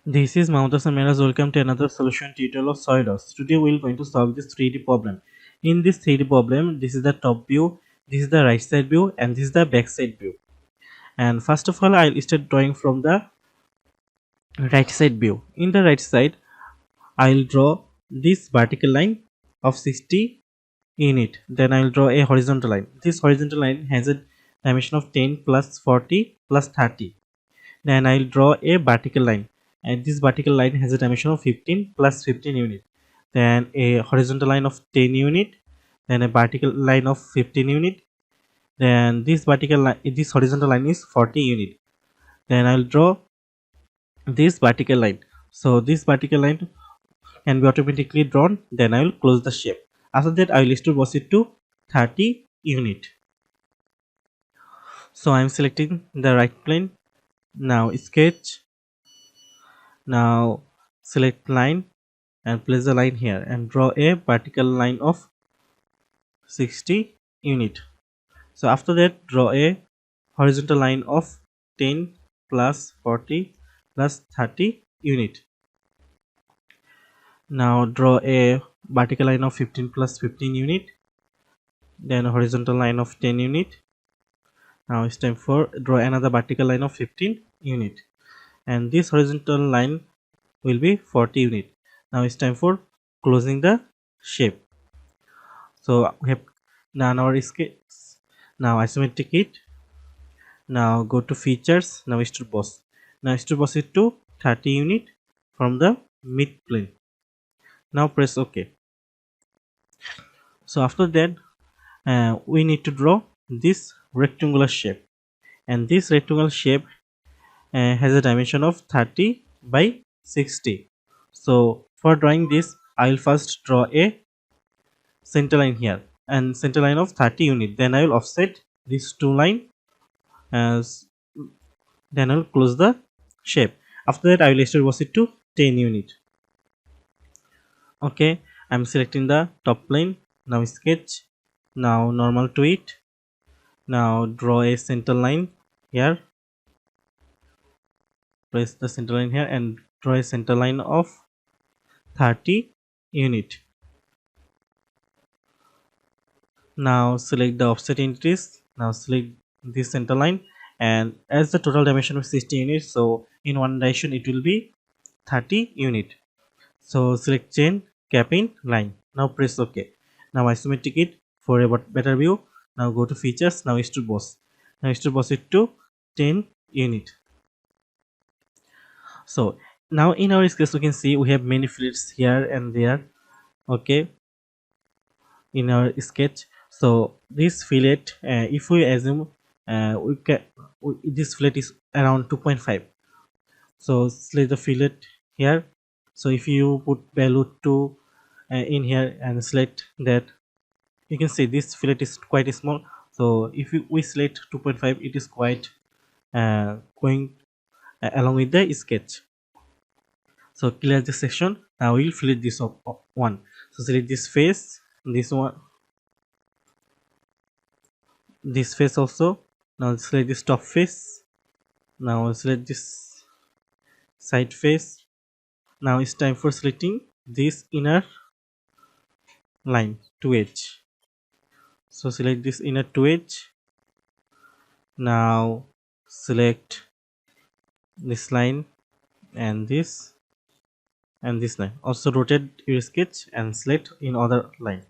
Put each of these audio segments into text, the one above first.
This is Mamata Samiras. Welcome to another solution tutorial of SolidWorks. Today we are going to solve this 3D problem. In this 3D problem, this is the top view, this is the right side view, and this is the back side view. And first of all, I'll start drawing from the right side view. In the right side, I'll draw this vertical line of 60 in it. Then I'll draw a horizontal line. This horizontal line has a dimension of 10 plus 40 plus 30. Then I'll draw a vertical line, and this vertical line has a dimension of 15 plus 15 unit. Then a horizontal line of 10 unit, then a vertical line of 15 unit. Then this horizontal line is 40 unit. Then I'll draw this vertical line. So this vertical line can be automatically drawn. Then I will close the shape. After that, I will extrude it to 30 unit. So I am selecting the right plane. Now sketch. Now select line and place the line here and draw a vertical line of 60 unit. So after that, draw a horizontal line of 10 plus 40 plus 30 unit. Now draw a vertical line of 15 plus 15 unit, then a horizontal line of 10 unit. Now it's time for draw another vertical line of 15 unit, and this horizontal line will be 40 unit. Now it's time for closing the shape. So we have done our sketch. Now isometric it. Now go to features. Now extrude boss. Now extrude boss it to 30 unit from the mid plane. Now press OK. So after that, we need to draw this rectangular shape, and this rectangular shape has a dimension of 30 by 60. So for drawing this, I will first draw a center line here and center line of 30 unit. Then I will offset these two line as then I will close the shape. After that, I will extrude it to 10 unit. Okay, I'm selecting the top plane. Now sketch. Now normal to it. Now draw a center line here. Press the center line here and draw a center line of 30 unit. Now select the offset entities. Now select this center line, and as the total dimension of 60 units, so in one direction it will be 30 unit. So select chain cap in line. Now press OK. Now isometric it for a better view. Now go to features. Now extrude boss. Now extrude boss it to 10 unit. So now in our sketch, you can see we have many fillets here and there. Okay, in our sketch. So this fillet, if we assume this fillet is around 2.5. So select the fillet here. So if you put value 2 in here and select that, you can see this fillet is quite small. So if we select 2.5, it is quite going along with the sketch. So clear this section. Now we will fillet this one. So select this face, this one, this face also. Now select this top face. Now select this side face. Now it's time for selecting this inner line to edge. So select this inner to edge. Now select this line and this line. Also rotate your sketch and select in other line.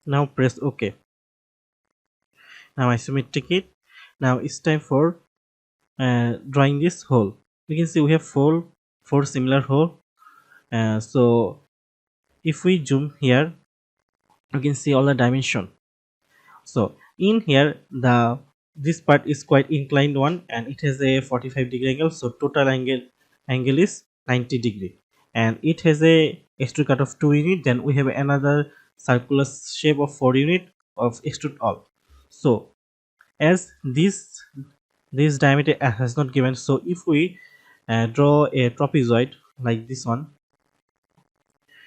Now press OK. Now isometric it. Now it's time for drawing this hole. You can see we have four similar hole. So if we zoom here, you can see all the dimension. So in here, this part is quite inclined one, and it has a 45 degree angle. So total angle is 90 degree, and it has a extrude cut of 2 unit. Then we have another circular shape of 4 unit of extrude all. So as this diameter has not given, so if we draw a trapezoid like this one,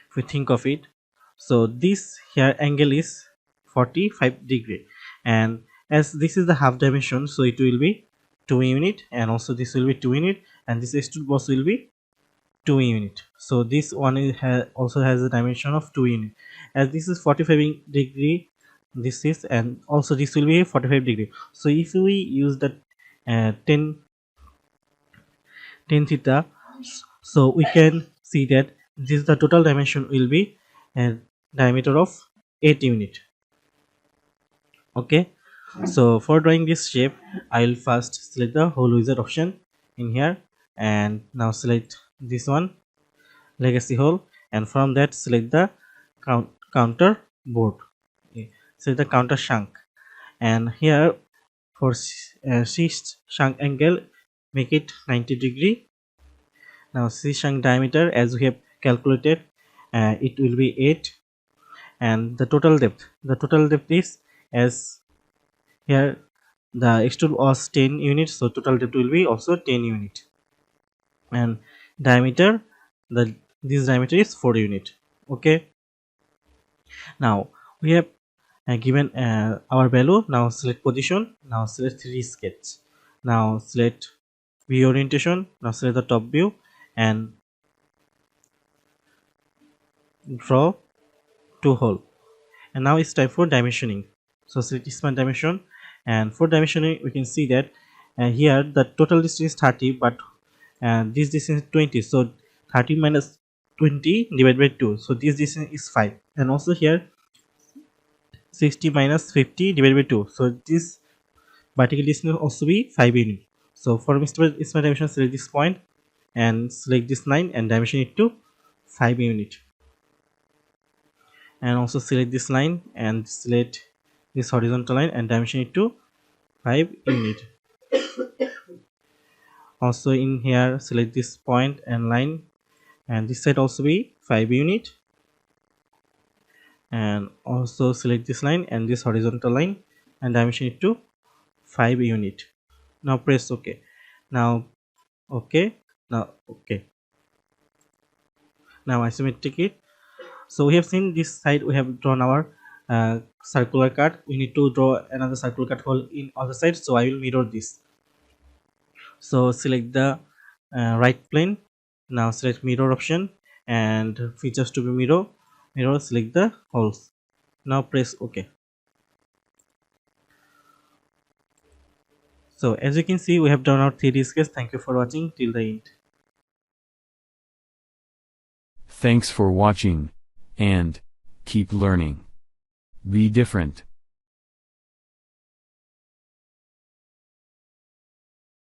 if we think of it, so this here angle is 45 degree, and as this is the half dimension, so it will be 2 unit, and also this will be 2 unit, and this extrude boss will be 2 unit. So this one also has a dimension of 2 unit, as this is 45 degree, this is, and also this will be 45 degree. So if we use the 10 theta, so we can see that this the total dimension will be a diameter of 8 unit. Okay, so for drawing this shape, I will first select the whole wizard option in here, and now select this one, legacy hole, and from that select the counter board. Okay. Select the counter shank, and here for C shank angle, make it 90 degree. Now C shank diameter, as we have calculated, it will be 8, and the total depth is, as here the extrude was 10 units, so total depth will be also 10 unit, and diameter, this diameter is 4 unit. Okay, now we have given our value. Now select position, now select 3D sketch, now select view orientation, now select the top view and draw two hole. And now it's time for dimensioning. So select smart dimension, and for dimensioning we can see that here the total distance is 30, but this distance is 20, so 30 minus 20 divided by 2, so this distance is 5, and also here 60 minus 50 divided by 2, so this vertical distance will also be 5 unit. So for smart dimension, select this point and select this line and dimension it to 5 unit, and also select this line and select this horizontal line and dimension it to 5 unit. Also in here select this point and line, and this side also be 5 unit, and also select this line and this horizontal line and dimension it to 5 unit. Now press OK. Now OK. Now OK. Now isometric it. So we have seen this side, we have drawn our circular cut. We need to draw another circular cut hole in other side, so I will mirror this. So select the right plane, now select mirror option and features to be mirror, select the holes. Now press OK. So as you can see, we have done our 3D sketch. Thank you for watching till the end. Thanks for watching, and keep learning. Be different.